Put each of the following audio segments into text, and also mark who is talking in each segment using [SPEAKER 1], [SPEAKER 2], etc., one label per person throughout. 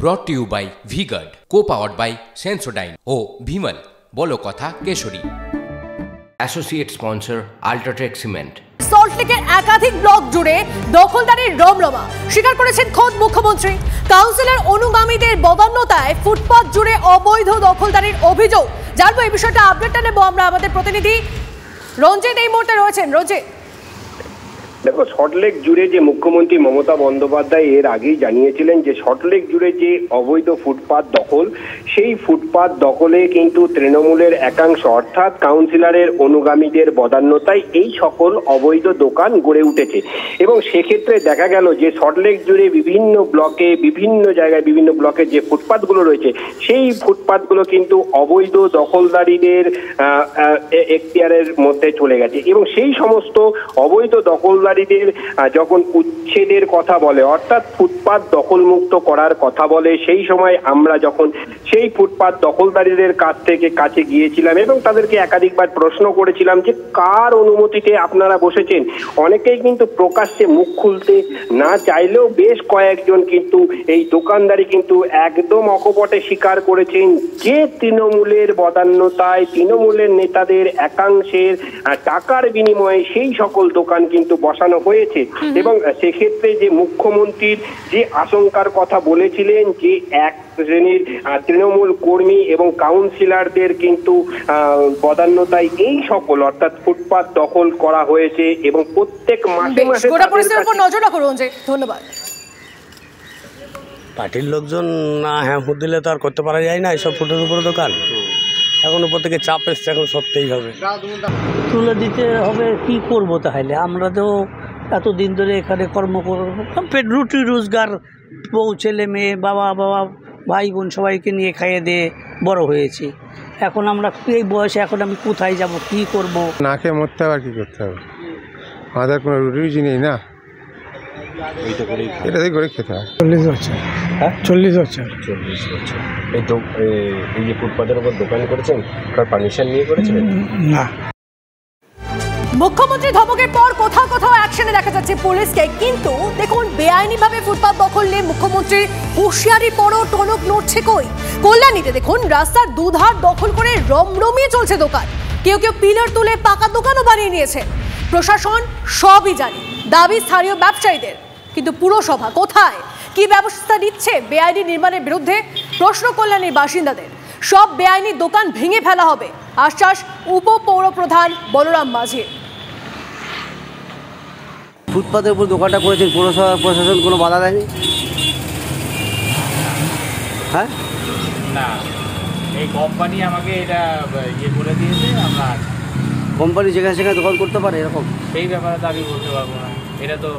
[SPEAKER 1] ব্রট to you by V-Guard, co-powered by Sensodyne ও ভিমল বলো কথা Keshari. Associate sponsor UltraTech cement.
[SPEAKER 2] সল্টলেকের একাধিক ব্লক জুড়ে দখলদারির রমরমা স্বীকার করেছেন খোদ মুখ্যমন্ত্রী। কাউন্সিলর অনুগামীদের বদান্যতায় ফুটপাত জুড়ে অবৈধ দখলদারির অভিযোগ। জানবো এই বিষয়টা, আপডেটটা নেব আমরা আমাদের প্রতিনিধি রঞ্জিত এই মুহূর্তে রয়েছেন। রঞ্জিত,
[SPEAKER 3] দেখো, সল্টলেক জুড়ে যে মুখ্যমন্ত্রী মমতা বন্দ্যোপাধ্যায় এর আগেই জানিয়েছিলেন যে সল্টলেক জুড়ে যে অবৈধ ফুটপাত দখল, সেই ফুটপাত দখলে কিন্তু তৃণমূলের একাংশ অর্থাৎ কাউন্সিলরের অনুগামীদের বদান্যতায় এই সকল অবৈধ দোকান গড়ে উঠেছে। এবং সেক্ষেত্রে দেখা গেল যে সল্টলেক জুড়ে বিভিন্ন ব্লকে, বিভিন্ন জায়গায়, বিভিন্ন ব্লকের যে ফুটপাতগুলো রয়েছে সেই ফুটপাতগুলো কিন্তু অবৈধ দখলদারীদের এখতিয়ারের মধ্যে চলে গেছে। এবং সেই সমস্ত অবৈধ দখলদার যখন উচ্ছেদের কথা বলে, অর্থাৎ ফুটপাত দখলমুক্ত করার কথা বলে, সেই সময় আমরা যখন সেই ফুটপাত দখলদারীদের কাছে গিয়েছিলাম এবং তাদেরকে একাধিকবার প্রশ্ন করেছিলাম যে কার অনুমতিতে আপনারা বসেছেন। অনেকেই কিন্তু প্রকাশ্যে মুখ খুলতে না চাইলেও বেশ কয়েকজন কিন্তু এই দোকানদারি কিন্তু একদম অকপটে স্বীকার করেছেন যে তৃণমূলের বদান্যতায়, তৃণমূলের নেতাদের একাংশের টাকার বিনিময়ে সেই সকল দোকান কিন্তু বসানো হয়েছে। এবং সেক্ষেত্রে যে মুখ্যমন্ত্রীর যে আশঙ্কার কথা বলেছিলেন যে এক শ্রেণীর তৃণমূল কর্মী এবং কাউন্সিলরদের কিন্তু বদান্যতায় এই সকল অর্থাৎ ফুটপাত দখল করা হয়েছে এবং প্রত্যেক মাসে মাসে
[SPEAKER 2] নজর রাখুন। ধন্যবাদ।
[SPEAKER 4] পার্টির লোকজন না হ্যাঁ দিলে তো আর করতে পারা যায় না এইসব ফুটের উপরে দোকান। এখন উপর থেকে চাপ এসছে, এখন সত্যিই হবে,
[SPEAKER 5] তুলে দিতে হবে। কি করবো তাহলে? আমরা তো এতদিন ধরে এখানে কর্ম পেট রুটি রোজগার, বউ ছেলে মেয়ে, বাবা ভাই বোন সবাইকে নিয়ে খাইয়ে দিয়ে বড় হয়েছি। এখন আমরা এই বয়সে এখন আমি কোথায় যাব, কি করব?
[SPEAKER 6] না খেয়ে মরতে হবে, আর কি করতে হবে? আমাদের কোনো রুজি নেই না, এটা দিয়ে করে খেতে হয়।
[SPEAKER 7] 40 বছর। হ্যাঁ, 40 বছর।
[SPEAKER 8] এই যে ফুটপাতের উপর দোকান করেছেন, তার পারমিশন নিয়ে করেছেন?
[SPEAKER 7] না।
[SPEAKER 2] মুখ্যমন্ত্রী ধমকের পর কোথাও কোথাও অ্যাকশনে দেখা যাচ্ছে পুলিশকে। কিন্তু দেখুন, বেআইনিভাবে ফুটপাত দখল নিয়ে মুখ্যমন্ত্রীর হুঁশিয়ারি পরও টনক নড়ছে কই। কল্যাণীতে দেখুন, রাস্তার দুধার দখল করে রমরমিয়ে চলছে দোকান। কেউ কেউ পিলার তুলে পাকা দোকানও বানিয়ে নিয়েছে। প্রশাসন সবই জানে, দাবি স্থানীয় ব্যবসায়ীদের। কিন্তু পুরসভা কোথায়, কি ব্যবস্থা নিচ্ছে বেআইনি নির্মাণের বিরুদ্ধে? প্রশ্ন কল্যাণীর বাসিন্দাদের। সব বেআইনি দোকান ভেঙে ফেলা হবে, আশ্বাস উপপৌরপ্রধান বলরাম মাঝির।
[SPEAKER 9] ফুটপাতের উপর দোকানটা করেছেন, পৌরসভা প্রশাসন কোনো বাধা দেয়নি? হ্যাঁ,
[SPEAKER 10] না, এই কোম্পানি আমাকে এটা করে দিয়েছে। আমরা
[SPEAKER 9] কোম্পানি যেখানে সেখানে দোকান করতে পারে এরকম?
[SPEAKER 10] সেই ব্যাপারে তো আমি বলতে পারবো না। এটা তো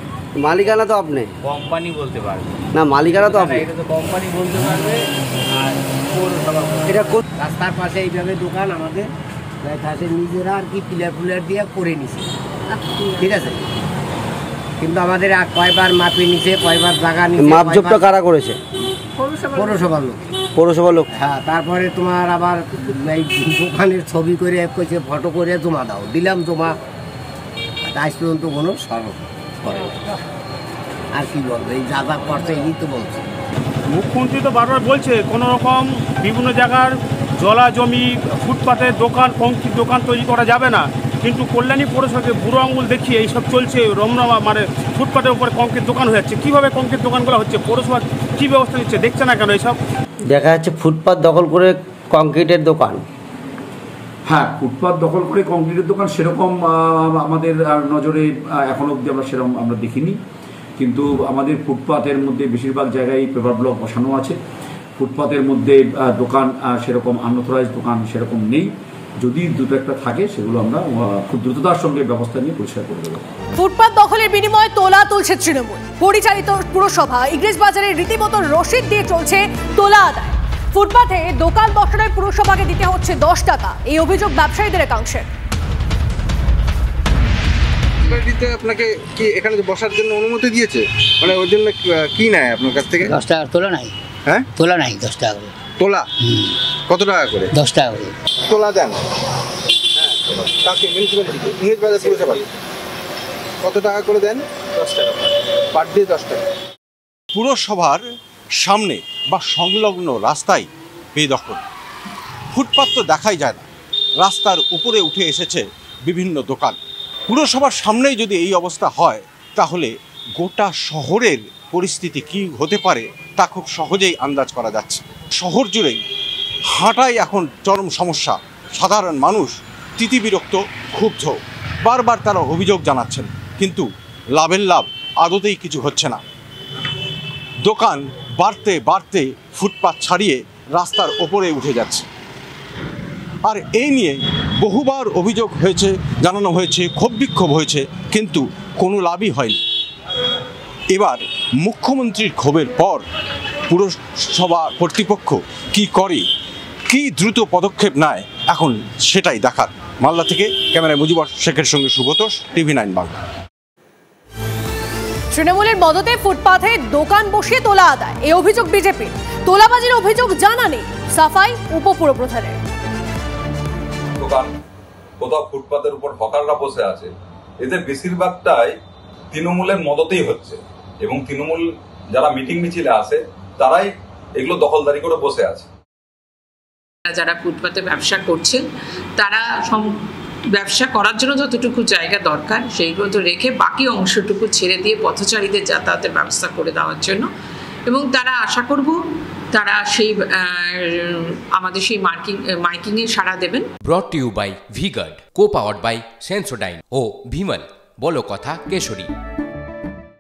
[SPEAKER 9] মালিকানা তো আপনি,
[SPEAKER 10] কোম্পানি বলতে পারবে
[SPEAKER 9] না? মালিকানা তো আপনি,
[SPEAKER 10] এটা তো কোম্পানি বলতে পারবে। আর পৌরসভা
[SPEAKER 9] এটা
[SPEAKER 11] রাস্তার পাশে এইভাবে দোকান আমাদের নিজেরা আর কি পিলার দিয়ে করে নিছে, ঠিক আছে। কিন্তু আমাদের কয়বার মাপে নিছে, কয়বার জায়গা নিছে।
[SPEAKER 9] মাপজোপটা কারা করেছে?
[SPEAKER 11] পৌরসভার লোক।
[SPEAKER 9] পৌরসভার লোক,
[SPEAKER 11] হ্যাঁ। তারপরে তোমার আবার এই দোকানের ছবি করে কইছে ফটো করে জমা দাও, দিলাম জমা। আজ পর্যন্ত কোনো সরব করে আর কি বলবো, এই যা যা করছে এই তো বলছে।
[SPEAKER 12] মুখ্যমন্ত্রী তো বারবার বলছে কোনো রকম বিভিন্ন জায়গার জলা জমি, ফুটপাতের দোকান, কংক্রিট দোকান তৈরি করা যাবে না। কিন্তু কল্যাণী পৌরসভাকে বুড়ো আঙুল দেখিয়ে এইসব চলছে, রমরমা মানে ফুটপাতের উপরে কংক্রিট দোকান হয়ে যাচ্ছে। কীভাবে কংক্রিট দোকানগুলো হচ্ছে, পৌরসভা কী ব্যবস্থা নিচ্ছে দেখছে না কেন? এইসব
[SPEAKER 9] দেখা যাচ্ছে ফুটপাত দখল করে কংক্রিটের দোকান।
[SPEAKER 13] হ্যাঁ, ফুটপাত দখল করে কংক্রিটের দোকান সেরকম আমাদের নজরে এখন অবধি আমরা সেরকম আমরা দেখিনি। কিন্তু আমাদের ফুটপাতের মধ্যে বেশিরভাগ জায়গায় পেপার ব্লক বসানো আছে। ফুটপাতের মধ্যে দোকান সেরকম আনঅথরাইজ দোকান সেরকম নেই। যদি দুটো একটা থাকে সেগুলো আমরা খুব দ্রুততার সঙ্গে ব্যবস্থা নিয়ে পরিষ্কার করে দেবো।
[SPEAKER 2] ফুটপাত দখলের বিনিময়ে তোলা তুলছে তৃণমূল পরিচালিত পুরসভা। ইংরেজ বাজারে রীতিমতো রসিদ দিয়ে চলছে তোলা আদায়। ফুটপাতে দোকান বসানোর পুরসভাকে দিতে হচ্ছে 10 টাকা, এই অভিযোগ ব্যবসায়ীদের একাংশের।
[SPEAKER 14] আপনাকে কি এখানে বসার জন্য অনুমতি দিয়েছে? মানে ওর জন্য কি নেয় আপনার কাছ থেকে?
[SPEAKER 5] 10 টাকা তোলা নাই।
[SPEAKER 14] হ্যাঁ,
[SPEAKER 5] তোলা নাই, 10 টাকা করে
[SPEAKER 14] তোলা। কত টাকা করে?
[SPEAKER 5] 10 টাকা করে
[SPEAKER 14] তোলা দেন। হ্যাঁ, কাকে? মিউনিসিপ্যালিটিকে, ইংরেজ বাজার পুরসভা। কত টাকা করে দেন? 10 টাকা পার ডে। 10 টাকা।
[SPEAKER 15] পুরসভার
[SPEAKER 14] সামনে বা সংলগ্ন রাস্তায় বেদখল। ফুটপাত তো দেখাই যায় না, রাস্তার উপরে উঠে এসেছে বিভিন্ন দোকান। পুরসভার সামনেই যদি এই অবস্থা হয় তাহলে গোটা শহরের পরিস্থিতি কি হতে পারে তা খুব সহজেই আন্দাজ করা যাচ্ছে। শহর জুড়েই হাঁটাই এখন চরম সমস্যা। সাধারণ মানুষ তিতিবিরক্ত, ক্ষুব্ধ, বারবার তারা অভিযোগ জানাচ্ছেন, কিন্তু লাভের লাভ আদতেই কিছু হচ্ছে না। দোকান বাড়তে বাড়তে ফুটপাত ছাড়িয়ে রাস্তার ওপরে উঠে যাচ্ছে। আর এই নিয়ে বহুবার অভিযোগ হয়েছে, জানানো হয়েছে, ক্ষোভ বিক্ষোভ হয়েছে, কিন্তু কোনো লাভই হয়নি। এবার মুখ্যমন্ত্রীর ক্ষোভের পর পুরসভা কর্তৃপক্ষ কি করে, কি দ্রুত পদক্ষেপ নেয়, এখন সেটাই দেখার। মালদা থেকে ক্যামেরায় মুজিবর শেখের সঙ্গে সুব্রতোষ, টিভি9 বাংলা।
[SPEAKER 2] তৃণমূলের মদতে ফুটপাথে দোকান বসিয়ে তোলা আদায়, এই অভিযোগ বিজেপির। তোলাবাজির অভিযোগ জানা নেই সাফাই উপপুরপ্রধানের।
[SPEAKER 15] দোকান কোথাও ফুটপাতের উপর হকাররা বসে আছে, এদের বেশিরভাগটাই তৃণমূলের মদতেই হচ্ছে, এবং তৃণমূল যারা মিটিং মিছিলে আসে তারাই এগুলো দখলদারি করে বসে আছে।
[SPEAKER 16] যারা ফুটপাতে ব্যবসা করছেন তারা ব্যবসা করার জন্য যতটুকু জায়গা দরকার সেইগুলো তো রেখে বাকি অংশটুকু ছেড়ে দিয়ে পথচারীদের যাতায়াতের ব্যবস্থা করে দেওয়ার জন্য, এবং তারা আশা করব তারা সেই আমাদের সেই মাইকিংয়ে সাড়া দেবেন।
[SPEAKER 1] Brought to you by V Guard, co powered by Sensodyne ও ভিমল বলো কথা Keshari.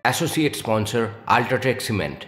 [SPEAKER 1] Associate sponsor UltraTech cement.